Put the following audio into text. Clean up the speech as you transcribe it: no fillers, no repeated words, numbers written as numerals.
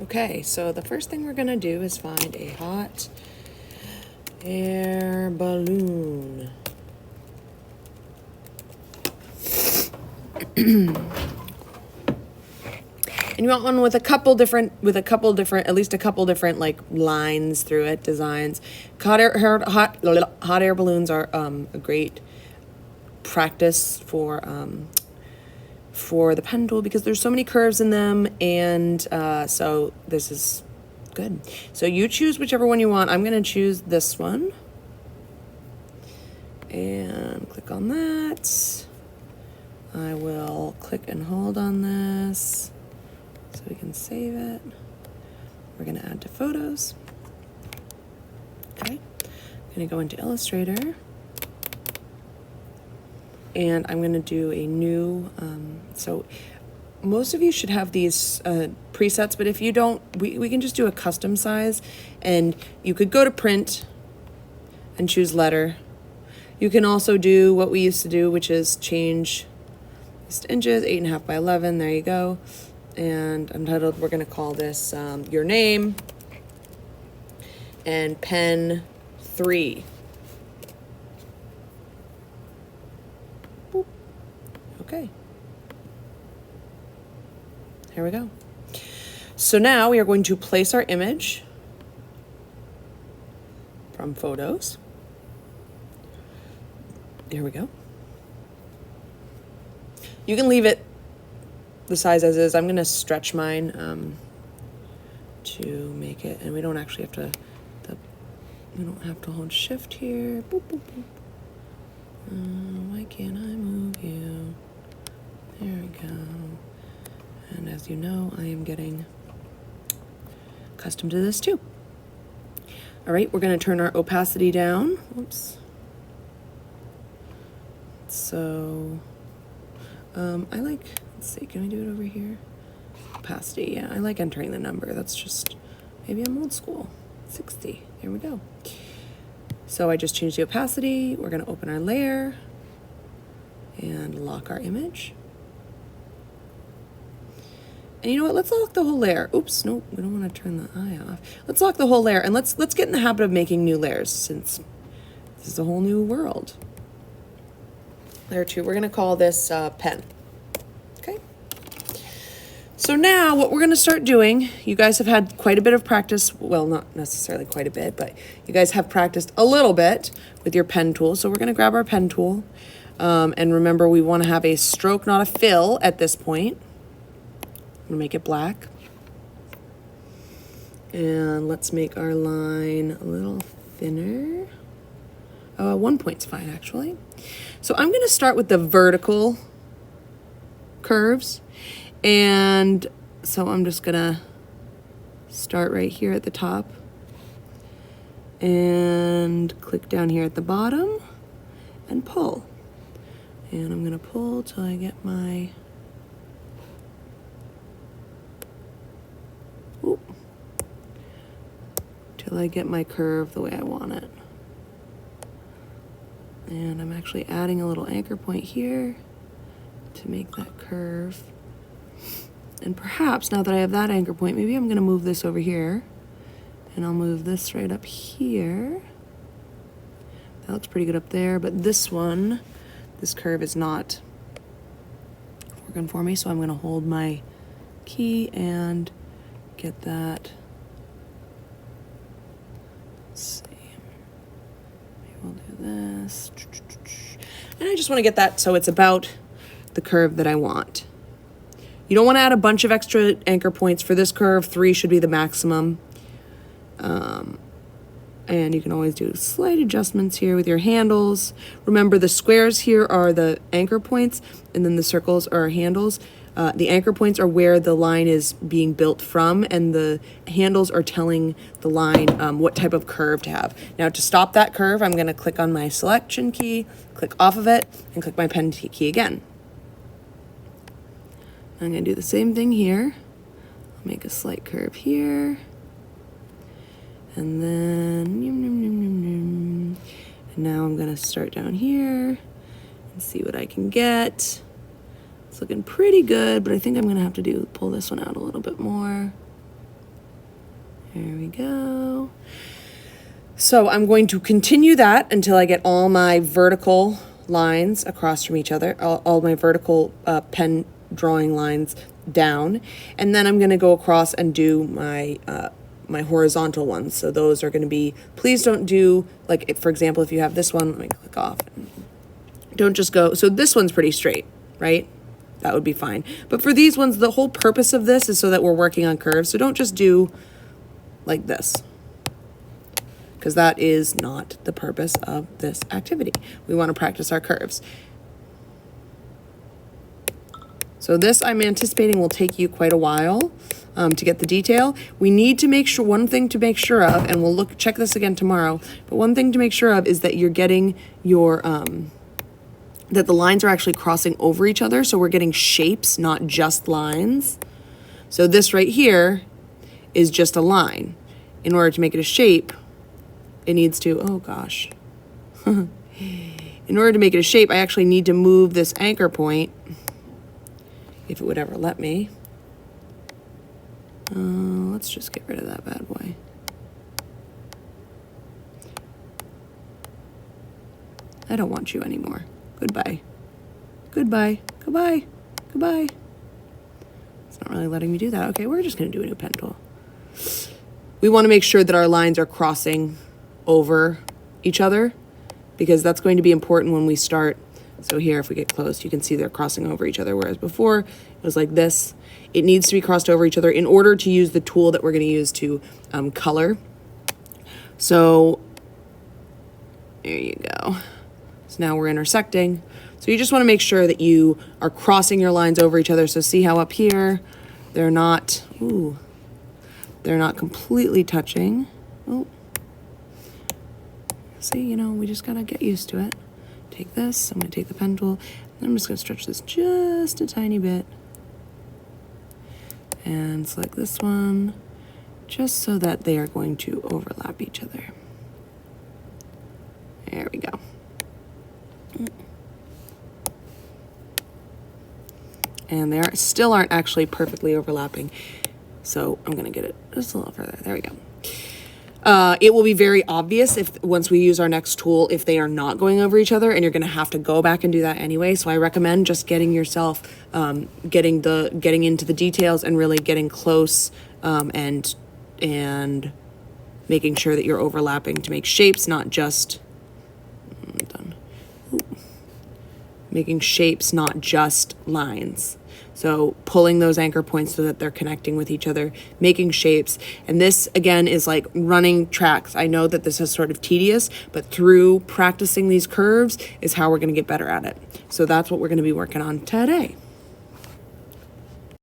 Okay, so the first thing we're gonna do is find a hot air balloon. And you want one with a couple different, at least a couple different like lines through it, designs. Hot air balloons are a great practice for the pen tool because there's so many curves in them, and so this is good. So you choose whichever one you want. I'm gonna choose this one and click on that. I will click and hold on this so we can save it. We're gonna add to photos. Okay, I'm gonna go into Illustrator and I'm gonna do a new, so most of you should have these presets, but if you don't, we can just do a custom size, and you could go to print and choose letter. You can also do what we used to do, which is change this to inches, 8.5 by 11, there you go. And untitled, we're gonna call this your name and pen 3. Boop. Okay. Here we go. So now we are going to place our image from photos. Here we go. You can leave it the size as is. I'm going to stretch mine to make it, and we don't actually have to. We don't have to hold shift here. Boop, boop, boop. Why can't I move you? There we go. And as you know, I am getting accustomed to this too. All right, we're going to turn our opacity down. Oops. So, I like, let's see, can we do it over here? Opacity, yeah, I like entering the number. That's just, maybe I'm old school. 60, there we go. So I just changed the opacity. We're going to open our layer and lock our image. And you know what, let's lock the whole layer. Oops, nope, we don't want to turn the eye off. Let's lock the whole layer, and let's get in the habit of making new layers, since this is a whole new world. Layer 2, we're gonna call this pen, okay? So now what we're gonna start doing, you guys have had quite a bit of practice, well, not necessarily quite a bit, but you guys have practiced a little bit with your pen tool. So we're gonna grab our pen tool, and remember we wanna have a stroke, not a fill at this point. I'm gonna make it black. And let's make our line a little thinner. 1 point's fine, actually. So I'm gonna start with the vertical curves. And so I'm just gonna start right here at the top and click down here at the bottom and pull. And I'm gonna pull till I get my till I get my curve the way I want it. And I'm actually adding a little anchor point here to make that curve. And perhaps now that I have that anchor point, maybe I'm gonna move this over here, and I'll move this right up here. That looks pretty good up there, but this one, this curve is not working for me, so I'm gonna hold my key and get that. Let's see, maybe we'll do this. And I just want to get that so it's about the curve that I want. You don't want to add a bunch of extra anchor points for this curve. 3 should be the maximum. And you can always do slight adjustments here with your handles. Remember, the squares here are the anchor points, and then the circles are handles. The anchor points are where the line is being built from, and the handles are telling the line what type of curve to have. Now, to stop that curve, I'm going to click on my selection key, click off of it, and click my pen key again. I'm going to do the same thing here. I'll make a slight curve here. And then, and now I'm going to start down here and see what I can get. It's looking pretty good, but I think I'm going to have to pull this one out a little bit more. There we go. So I'm going to continue that until I get all my vertical lines across from each other, all my vertical pen drawing lines down. And then I'm going to go across and do my my horizontal ones. So those are going to be, please don't do, like, if, for example, if you have this one, let me click off. Don't just go, so this one's pretty straight, right? That would be fine. But for these ones, the whole purpose of this is so that we're working on curves. So don't just do like this, because that is not the purpose of this activity. We want to practice our curves. So this, I'm anticipating, will take you quite a while to get the detail. We need to make sure, one thing to make sure of, and we'll check this again tomorrow, but one thing to make sure of is that you're getting your, that the lines are actually crossing over each other, so we're getting shapes, not just lines. So this right here is just a line. In order to make it a shape, it needs to, oh gosh. In order to make it a shape, I actually need to move this anchor point, if it would ever let me. Let's just get rid of that bad boy. I don't want you anymore. Goodbye. Goodbye. Goodbye. Goodbye. It's not really letting me do that. Okay, we're just going to do a new pen tool. We want to make sure that our lines are crossing over each other, because that's going to be important when we start. So here, if we get close, you can see they're crossing over each other, whereas before it was like this. It needs to be crossed over each other in order to use the tool that we're going to use to color. So there you go. So now we're intersecting. So you just want to make sure that you are crossing your lines over each other. So see how up here, they're not, they're not completely touching. Oh, see, you know, we just got to get used to it. Take this, I'm going to take the pen tool, and I'm just going to stretch this just a tiny bit. And select this one, just so that they are going to overlap each other. There we go. And they still aren't actually perfectly overlapping. So I'm going to get it just a little further. There we go. It will be very obvious if once we use our next tool, if they are not going over each other, and you're going to have to go back and do that anyway. So I recommend just getting yourself, getting into the details and really getting close, and making sure that you're overlapping to make shapes, not just, making shapes, not just lines. So pulling those anchor points so that they're connecting with each other, making shapes. And this, again, is like running tracks. I know that this is sort of tedious, but through practicing these curves is how we're going to get better at it. So that's what we're going to be working on today.